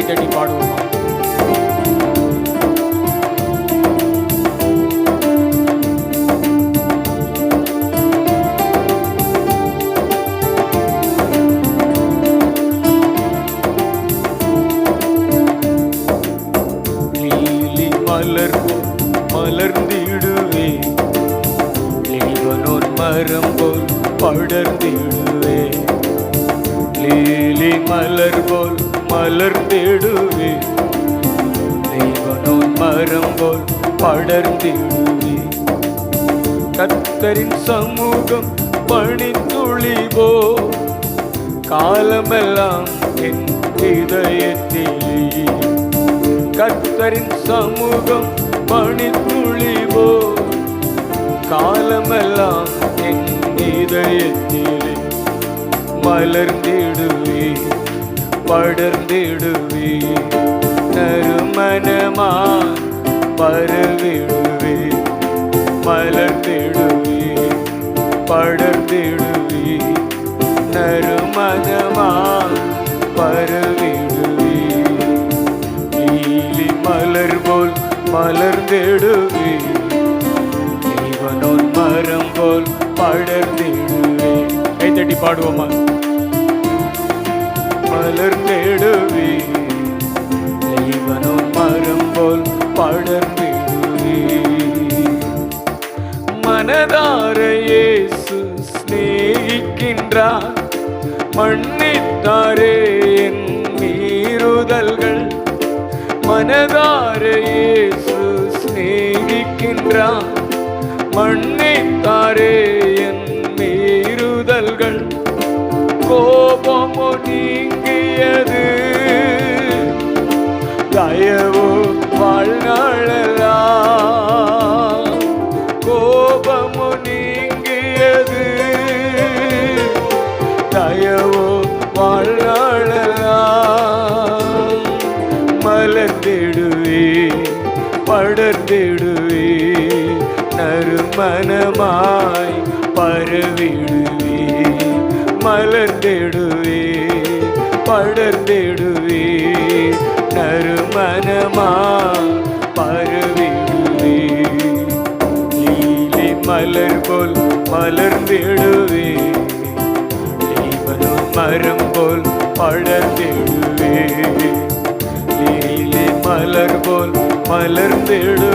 கைத்தட்டி பாடுவோமா? மலர் மலர்ந்திடுவே, லீபனோன் மரம் போல் படர்ந்திடுவே. லீலி மலர் போல் மலர்ந்திடுவே, லீபனோன் மரம் போல் படர்ந்திடுவே. கர்த்தரின் சமூகம் பனித்துளிபோ, காலமெல்லாம் என் இதயத்திலே. கர்த்தரின் சமூகம் பனித்துளிபோ, காலமெல்லாம் என் இதயத்திலே. மலர்ந்திடுவே, படர்ந்திடுவே, நறுமணமாய் பரவிடுவே. மலர்ந்திடுவே, படர்ந்திடுவே, நறுமணமாய் பரவிடுவே. லீலி மலர் போல் மலர்ந்திடுவே, லீபனோன் மரம் போல் படர்ந்திடுவே. கைத்தட்டி பாடுவோமா? மலர்ந்திடுவே, லீபனோன் மரம் போல் படர்ந்திடுவே. மனதார இயேசு சிநேகிக்கின்றார், மன்னித்தாரே என் மீறுதல்கள். மனதார இயேசு சிநேகிக்கின்றார், மன்னித்தாரே என் மீறுதல்கள். கோபமோ நீங்கியது, தயவோ வாழ்நாளெல்லாம். கோபமோ நீங்கியது, தயவோ வாழ்நாளெல்லாம். மலர்ந்திடுவே, படர்ந்திடுவே, நறுமணமாய் பரவிடுவே. மலர்ந்திடுவே, படர்ந்திடுவே, நறுமணமாய் பரவிடுவே. லீலி மலர் போல் மலர்ந்திடுவே, லீபனோன் மரம் போல் படர்ந்திடுவே. லீலி மலர் போல் மலர்ந்திடு